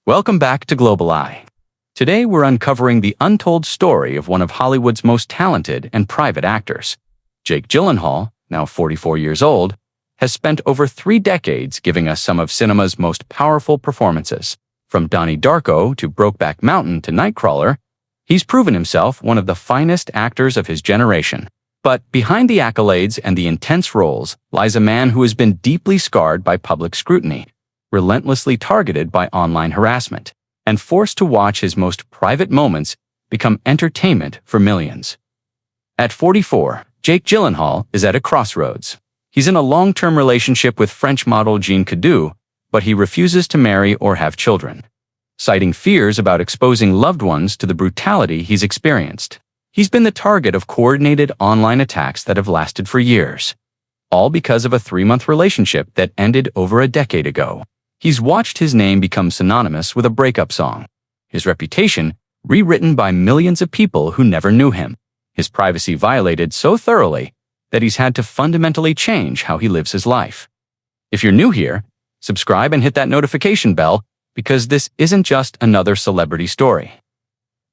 Welcome back to Global Eye. Today we're uncovering the untold story of one of Hollywood's most talented and private actors. Jake Gyllenhaal, now 44 years old, has spent over 3 decades giving us some of cinema's most powerful performances. From Donnie Darko to Brokeback Mountain to Nightcrawler, he's proven himself one of the finest actors of his generation. But behind the accolades and the intense roles lies a man who has been deeply scarred by public scrutiny, relentlessly targeted by online harassment, and forced to watch his most private moments become entertainment for millions. At 44, Jake Gyllenhaal is at a crossroads. He's in a long-term relationship with French model Jean Cadou, but he refuses to marry or have children, citing fears about exposing loved ones to the brutality he's experienced. He's been the target of coordinated online attacks that have lasted for years, all because of a 3-month relationship that ended over a decade ago. He's watched his name become synonymous with a breakup song, his reputation rewritten by millions of people who never knew him, his privacy violated so thoroughly that he's had to fundamentally change how he lives his life. If you're new here, subscribe and hit that notification bell, because this isn't just another celebrity story.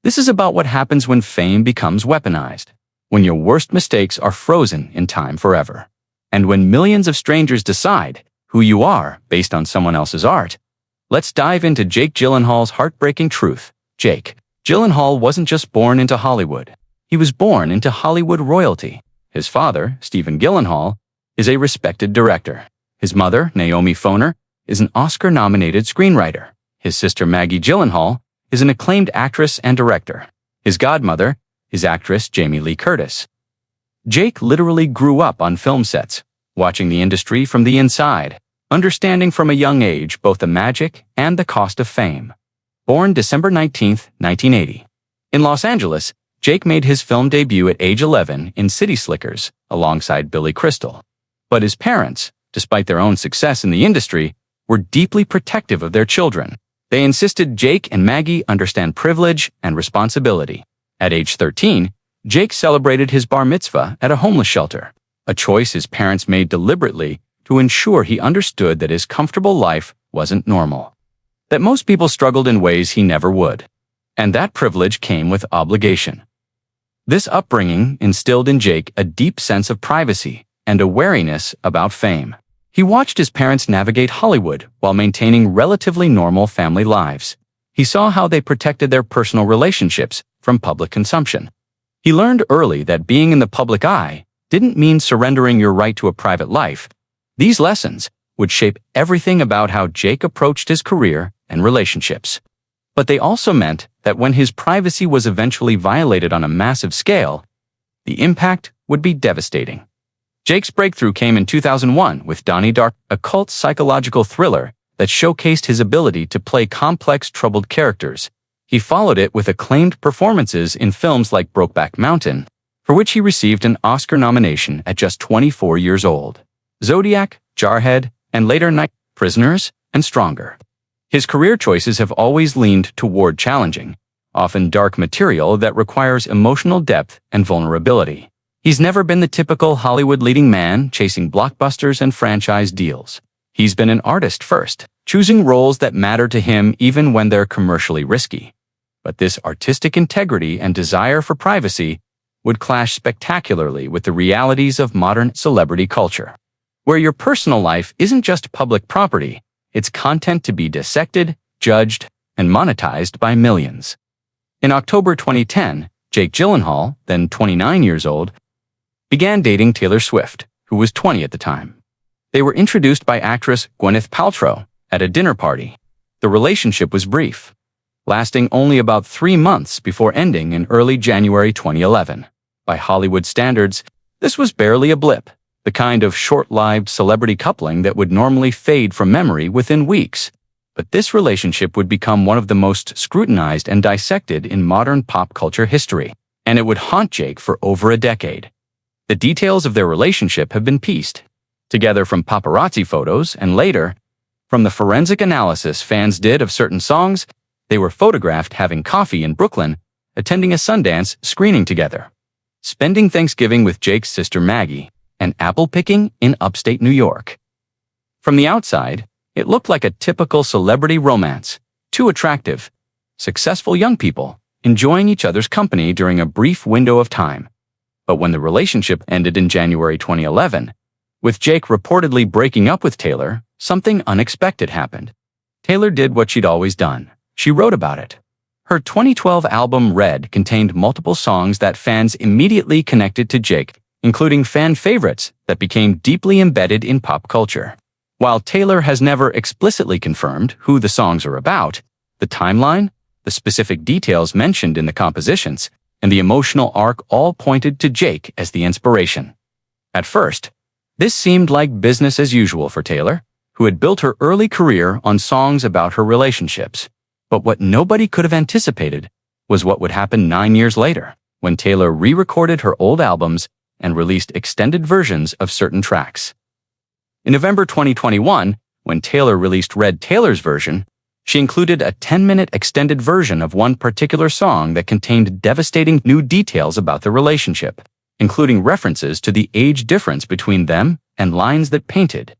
This is about what happens when fame becomes weaponized, when your worst mistakes are frozen in time forever, and when millions of strangers decide who you are based on someone else's art. Let's dive into Jake Gyllenhaal's heartbreaking truth. Jake Gyllenhaal wasn't just born into Hollywood. He was born into Hollywood royalty. His father, Stephen Gyllenhaal, is a respected director. His mother, Naomi Foner, is an Oscar-nominated screenwriter. His sister, Maggie Gyllenhaal, is an acclaimed actress and director. His godmother is actress Jamie Lee Curtis. Jake literally grew up on film sets, watching the industry from the inside, understanding from a young age both the magic and the cost of fame. Born December 19, 1980. In Los Angeles, Jake made his film debut at age 11 in City Slickers alongside Billy Crystal. But his parents, despite their own success in the industry, were deeply protective of their children. They insisted Jake and Maggie understand privilege and responsibility. At age 13, Jake celebrated his bar mitzvah at a homeless shelter, a choice his parents made deliberately to ensure he understood that his comfortable life wasn't normal, that most people struggled in ways he never would. And that privilege came with obligation. This upbringing instilled in Jake a deep sense of privacy and a wariness about fame. He watched his parents navigate Hollywood while maintaining relatively normal family lives. He saw how they protected their personal relationships from public consumption. He learned early that being in the public eye didn't mean surrendering your right to a private life. These lessons would shape everything about how Jake approached his career and relationships. But they also meant that when his privacy was eventually violated on a massive scale, the impact would be devastating. Jake's breakthrough came in 2001 with Donnie Darko, a cult psychological thriller that showcased his ability to play complex, troubled characters. He followed it with acclaimed performances in films like Brokeback Mountain, for which he received an Oscar nomination at just 24 years old, Zodiac, Jarhead, and later Night, Prisoners, and Stronger. His career choices have always leaned toward challenging, often dark material that requires emotional depth and vulnerability. He's never been the typical Hollywood leading man chasing blockbusters and franchise deals. He's been an artist first, choosing roles that matter to him even when they're commercially risky. But this artistic integrity and desire for privacy would clash spectacularly with the realities of modern celebrity culture, where your personal life isn't just public property, it's content to be dissected, judged, and monetized by millions. In October 2010, Jake Gyllenhaal, then 29 years old, began dating Taylor Swift, who was 20 at the time. They were introduced by actress Gwyneth Paltrow at a dinner party. The relationship was brief, lasting only about 3 months before ending in early January 2011. By Hollywood standards, this was barely a blip, the kind of short-lived celebrity coupling that would normally fade from memory within weeks. But this relationship would become one of the most scrutinized and dissected in modern pop culture history, and it would haunt Jake for over a decade. The details of their relationship have been pieced together from paparazzi photos and later, from the forensic analysis fans did of certain songs. They were photographed having coffee in Brooklyn, attending a Sundance screening together, spending Thanksgiving with Jake's sister Maggie, and apple picking in upstate New York. From the outside, it looked like a typical celebrity romance, Two attractive, successful young people, enjoying each other's company during a brief window of time. But when the relationship ended in January 2011, with Jake reportedly breaking up with Taylor, something unexpected happened. Taylor did what she'd always done. She wrote about it. Her 2012 album Red contained multiple songs that fans immediately connected to Jake, including fan favorites that became deeply embedded in pop culture. While Taylor has never explicitly confirmed who the songs are about, the timeline, the specific details mentioned in the compositions, and the emotional arc all pointed to Jake as the inspiration. At first, this seemed like business as usual for Taylor, who had built her early career on songs about her relationships. But what nobody could have anticipated was what would happen 9 years later, when Taylor re-recorded her old albums and released extended versions of certain tracks. In November 2021, when Taylor released Red Taylor's version, she included a 10-minute extended version of one particular song that contained devastating new details about the relationship, including references to the age difference between them and lines that painted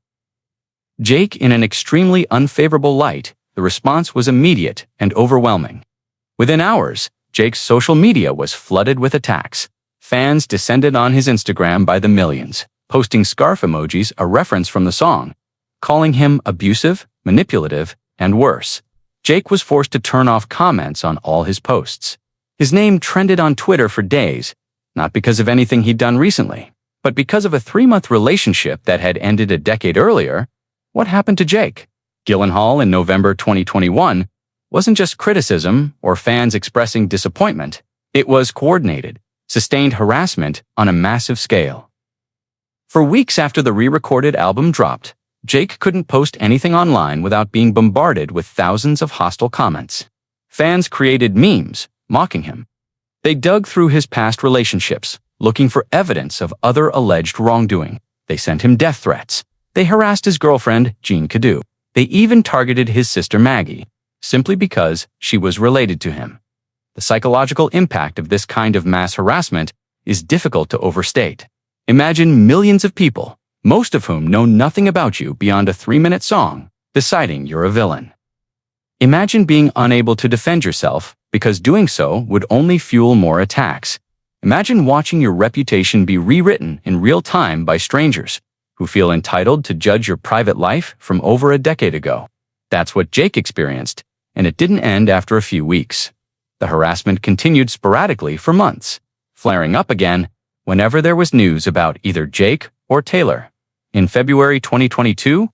Jake in an extremely unfavorable light. The response was immediate and overwhelming. Within hours, Jake's social media was flooded with attacks. Fans descended on his Instagram by the millions, posting scarf emojis, a reference from the song, calling him abusive, manipulative, and worse. Jake was forced to turn off comments on all his posts. His name trended on Twitter for days, not because of anything he'd done recently, but because of a 3-month relationship that had ended a decade earlier. What happened to Jake? Gyllenhaal in November 2021 wasn't just criticism or fans expressing disappointment. It was coordinated, sustained harassment on a massive scale. For weeks after the re-recorded album dropped, Jake couldn't post anything online without being bombarded with thousands of hostile comments. Fans created memes, mocking him. They dug through his past relationships, looking for evidence of other alleged wrongdoing. They sent him death threats. They harassed his girlfriend, Jean Cadu. They even targeted his sister Maggie, simply because she was related to him. The psychological impact of this kind of mass harassment is difficult to overstate. Imagine millions of people, most of whom know nothing about you beyond a 3-minute song, deciding you're a villain. Imagine being unable to defend yourself because doing so would only fuel more attacks. Imagine watching your reputation be rewritten in real time by strangers who feel entitled to judge your private life from over a decade ago. That's what Jake experienced, and it didn't end after a few weeks. The harassment continued sporadically for months, flaring up again whenever there was news about either Jake or Taylor. In February 2022,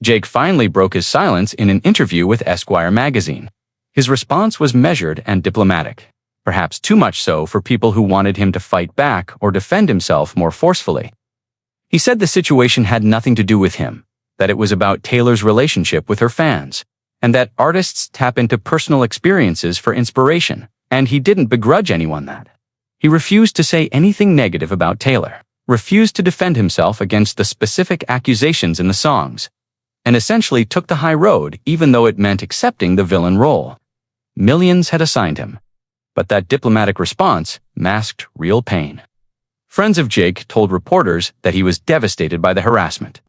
Jake finally broke his silence in an interview with Esquire magazine. His response was measured and diplomatic, perhaps too much so for people who wanted him to fight back or defend himself more forcefully. He said the situation had nothing to do with him, that it was about Taylor's relationship with her fans, and that artists tap into personal experiences for inspiration, and he didn't begrudge anyone that. He refused to say anything negative about Taylor, refused to defend himself against the specific accusations in the songs, and essentially took the high road even though it meant accepting the villain role. Millions had assigned him, but that diplomatic response masked real pain. Friends of Jake told reporters that he was devastated by the harassment,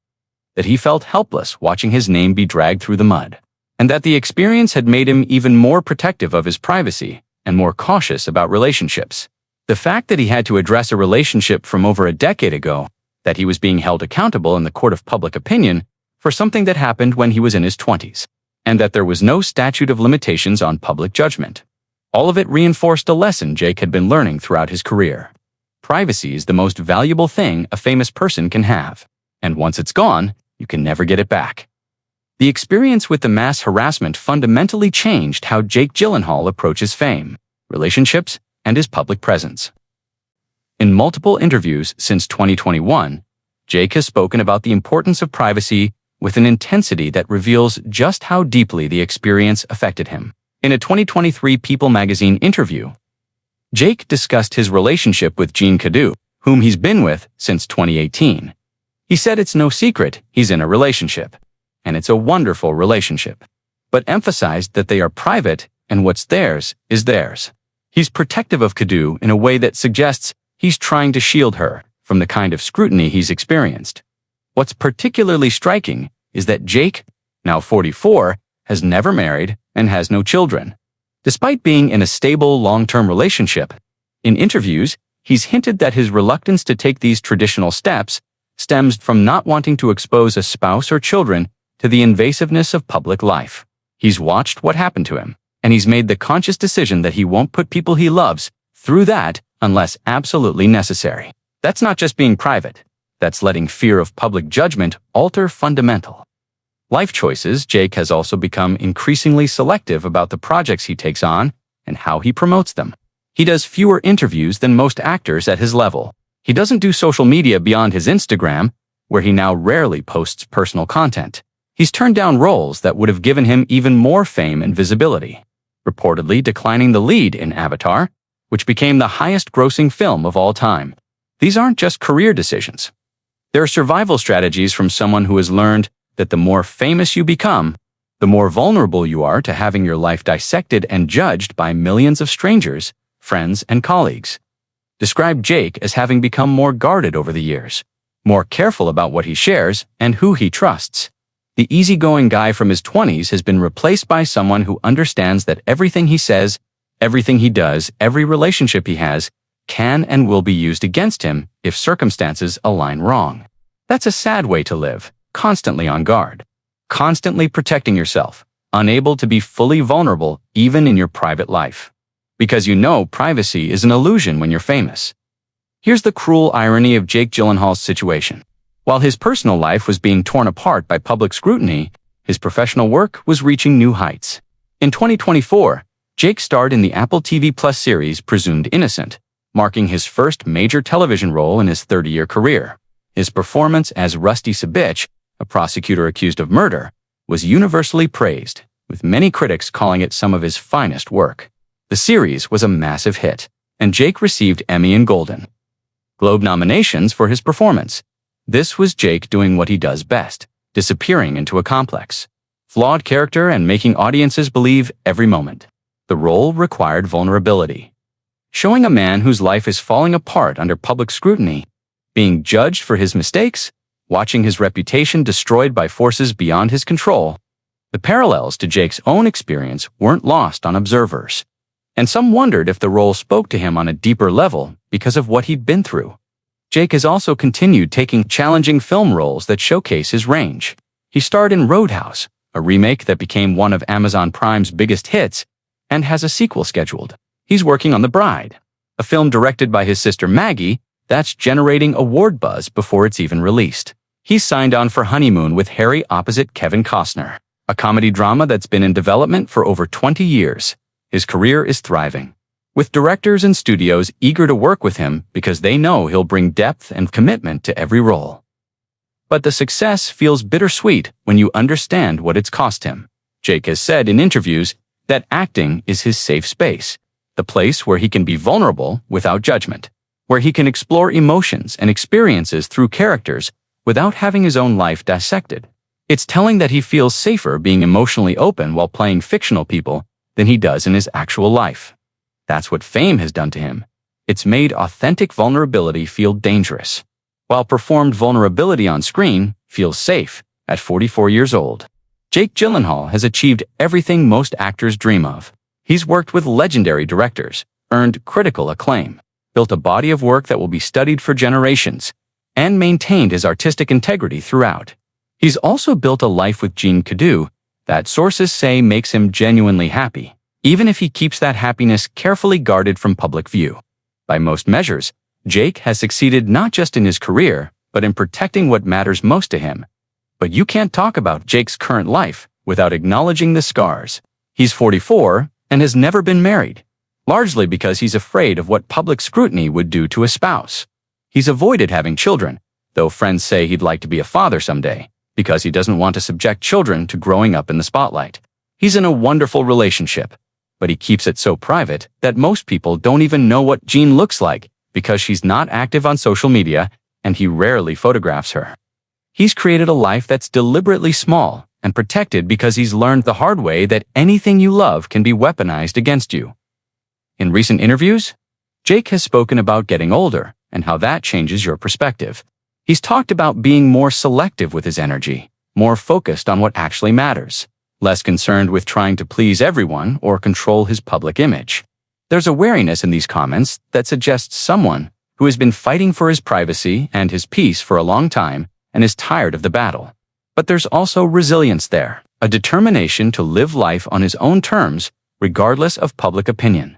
that he felt helpless watching his name be dragged through the mud, and that the experience had made him even more protective of his privacy and more cautious about relationships. The fact that he had to address a relationship from over a decade ago, that he was being held accountable in the court of public opinion for something that happened when he was in his 20s, and that there was no statute of limitations on public judgment. All of it reinforced a lesson Jake had been learning throughout his career. Privacy is the most valuable thing a famous person can have, and once it's gone, you can never get it back. The experience with the mass harassment fundamentally changed how Jake Gyllenhaal approaches fame, relationships, and his public presence. In multiple interviews since 2021, Jake has spoken about the importance of privacy with an intensity that reveals just how deeply the experience affected him. In a 2023 People magazine interview, Jake discussed his relationship with Jean Cadu, whom he's been with since 2018. He said it's no secret he's in a relationship, and it's a wonderful relationship, but emphasized that they are private and what's theirs is theirs. He's protective of Cadu in a way that suggests he's trying to shield her from the kind of scrutiny he's experienced. What's particularly striking is that Jake, now 44, has never married, and has no children. Despite being in a stable, long-term relationship, in interviews, he's hinted that his reluctance to take these traditional steps stems from not wanting to expose a spouse or children to the invasiveness of public life. He's watched what happened to him, and he's made the conscious decision that he won't put people he loves through that unless absolutely necessary. That's not just being private. That's letting fear of public judgment alter fundamental life choices. Jake has also become increasingly selective about the projects he takes on and how he promotes them. He does fewer interviews than most actors at his level. He doesn't do social media beyond his Instagram, where he now rarely posts personal content. He's turned down roles that would have given him even more fame and visibility, reportedly declining the lead in Avatar, which became the highest-grossing film of all time. These aren't just career decisions. They're survival strategies from someone who has learned that the more famous you become, the more vulnerable you are to having your life dissected and judged by millions of strangers, friends, and colleagues. Describe Jake as having become more guarded over the years, more careful about what he shares and who he trusts. The easygoing guy from his 20s has been replaced by someone who understands that everything he says, everything he does, every relationship he has, can and will be used against him if circumstances align wrong. That's a sad way to live, constantly on guard, constantly protecting yourself, unable to be fully vulnerable even in your private life. Because you know privacy is an illusion when you're famous. Here's the cruel irony of Jake Gyllenhaal's situation. While his personal life was being torn apart by public scrutiny, his professional work was reaching new heights. In 2024, Jake starred in the Apple TV Plus series Presumed Innocent, marking his first major television role in his 30-year career. His performance as Rusty Sabich, a prosecutor accused of murder, was universally praised, with many critics calling it some of his finest work. The series was a massive hit, and Jake received Emmy and Golden Globe nominations for his performance. This was Jake doing what he does best, disappearing into a complex, flawed character and making audiences believe every moment. The role required vulnerability, showing a man whose life is falling apart under public scrutiny, being judged for his mistakes, watching his reputation destroyed by forces beyond his control. The parallels to Jake's own experience weren't lost on observers, and some wondered if the role spoke to him on a deeper level because of what he'd been through. Jake has also continued taking challenging film roles that showcase his range. He starred in Roadhouse, a remake that became one of Amazon Prime's biggest hits, and has a sequel scheduled. He's working on The Bride, a film directed by his sister Maggie that's generating award buzz before it's even released. He's signed on for Honeymoon with Harry opposite Kevin Costner, a comedy drama that's been in development for over 20 years. His career is thriving, with directors and studios eager to work with him because they know he'll bring depth and commitment to every role. But the success feels bittersweet when you understand what it's cost him. Jake has said in interviews that acting is his safe space, the place where he can be vulnerable without judgment, where he can explore emotions and experiences through characters without having his own life dissected. It's telling that he feels safer being emotionally open while playing fictional people than he does in his actual life. That's what fame has done to him. It's made authentic vulnerability feel dangerous, while performed vulnerability on screen feels safe at 44 years old. Jake Gyllenhaal has achieved everything most actors dream of. He's worked with legendary directors, earned critical acclaim, built a body of work that will be studied for generations, and maintained his artistic integrity throughout. He's also built a life with Jean Cadu that sources say makes him genuinely happy, even if he keeps that happiness carefully guarded from public view. By most measures, Jake has succeeded not just in his career, but in protecting what matters most to him. But you can't talk about Jake's current life without acknowledging the scars. He's 44 and has never been married, largely because he's afraid of what public scrutiny would do to a spouse. He's avoided having children, though friends say he'd like to be a father someday, because he doesn't want to subject children to growing up in the spotlight. He's in a wonderful relationship, but he keeps it so private that most people don't even know what Jean looks like because she's not active on social media and he rarely photographs her. He's created a life that's deliberately small and protected because he's learned the hard way that anything you love can be weaponized against you. In recent interviews, Jake has spoken about getting older and how that changes your perspective. He's talked about being more selective with his energy, more focused on what actually matters, less concerned with trying to please everyone or control his public image. There's a wariness in these comments that suggests someone who has been fighting for his privacy and his peace for a long time and is tired of the battle. But there's also resilience there, a determination to live life on his own terms, regardless of public opinion.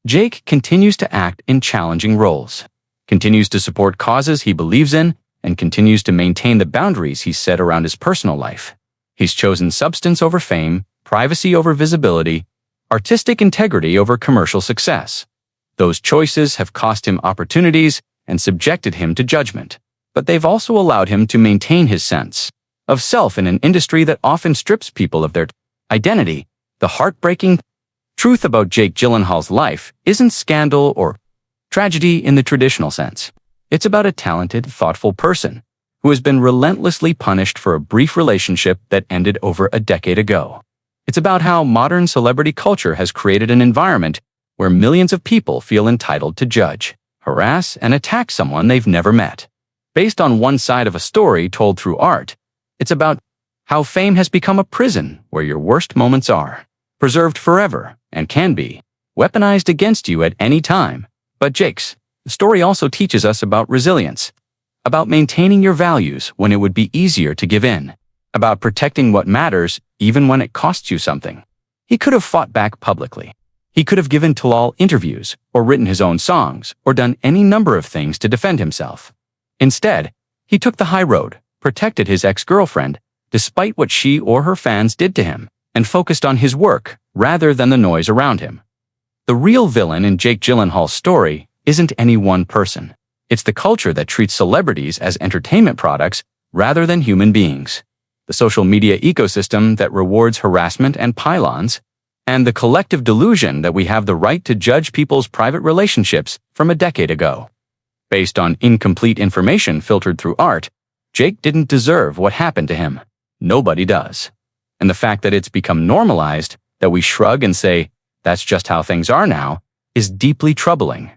Jake continues to act in challenging roles, continues to support causes he believes in, and continues to maintain the boundaries he's set around his personal life. He's chosen substance over fame, privacy over visibility, artistic integrity over commercial success. Those choices have cost him opportunities and subjected him to judgment, but they've also allowed him to maintain his sense of self in an industry that often strips people of their identity. The heartbreaking truth about Jake Gyllenhaal's life isn't scandal or tragedy in the traditional sense. It's about a talented, thoughtful person who has been relentlessly punished for a brief relationship that ended over a decade ago. It's about how modern celebrity culture has created an environment where millions of people feel entitled to judge, harass, and attack someone they've never met. Based on one side of a story told through art, it's about how fame has become a prison where your worst moments are preserved forever and can be weaponized against you at any time. But Jake's story also teaches us about resilience, about maintaining your values when it would be easier to give in, about protecting what matters even when it costs you something. He could have fought back publicly. He could have given tell-all interviews, or written his own songs, or done any number of things to defend himself. Instead, he took the high road, protected his ex-girlfriend, despite what she or her fans did to him, and focused on his work rather than the noise around him. The real villain in Jake Gyllenhaal's story isn't any one person. It's the culture that treats celebrities as entertainment products rather than human beings, the social media ecosystem that rewards harassment and pylons, and the collective delusion that we have the right to judge people's private relationships from a decade ago. Based on incomplete information filtered through art, Jake didn't deserve what happened to him. Nobody does. And the fact that it's become normalized, that we shrug and say, "That's just how things are now," is deeply troubling.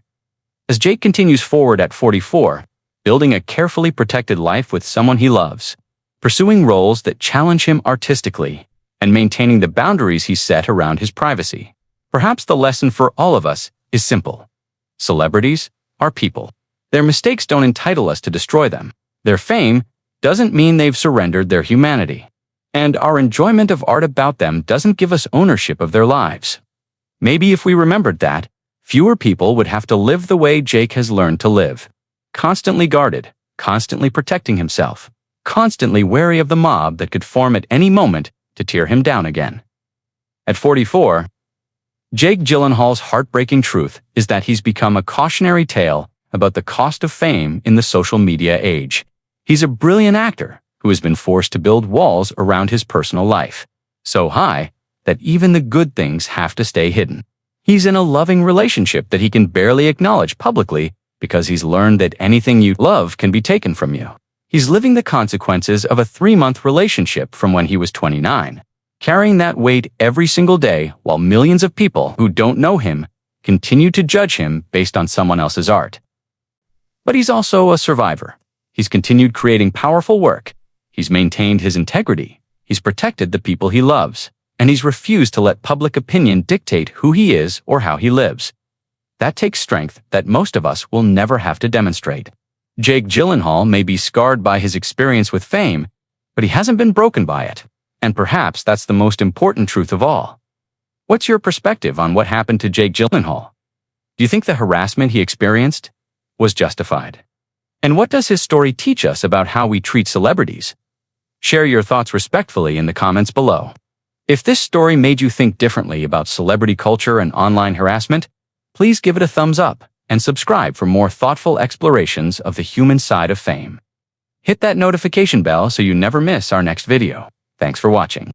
As Jake continues forward at 44, building a carefully protected life with someone he loves, pursuing roles that challenge him artistically, and maintaining the boundaries he set around his privacy, perhaps the lesson for all of us is simple. Celebrities are people. Their mistakes don't entitle us to destroy them. Their fame doesn't mean they've surrendered their humanity. And our enjoyment of art about them doesn't give us ownership of their lives. Maybe if we remembered that, fewer people would have to live the way Jake has learned to live. Constantly guarded, constantly protecting himself, constantly wary of the mob that could form at any moment to tear him down again. At 44, Jake Gyllenhaal's heartbreaking truth is that he's become a cautionary tale about the cost of fame in the social media age. He's a brilliant actor who has been forced to build walls around his personal life, so high that even the good things have to stay hidden. He's in a loving relationship that he can barely acknowledge publicly because he's learned that anything you love can be taken from you. He's living the consequences of a 3-month relationship from when he was 29, carrying that weight every single day while millions of people who don't know him continue to judge him based on someone else's art. But he's also a survivor. He's continued creating powerful work. He's maintained his integrity. He's protected the people he loves. And he's refused to let public opinion dictate who he is or how he lives. That takes strength that most of us will never have to demonstrate. Jake Gyllenhaal may be scarred by his experience with fame, but he hasn't been broken by it. And perhaps that's the most important truth of all. What's your perspective on what happened to Jake Gyllenhaal? Do you think the harassment he experienced was justified? And what does his story teach us about how we treat celebrities? Share your thoughts respectfully in the comments below. If this story made you think differently about celebrity culture and online harassment, please give it a thumbs up and subscribe for more thoughtful explorations of the human side of fame. Hit that notification bell so you never miss our next video. Thanks for watching.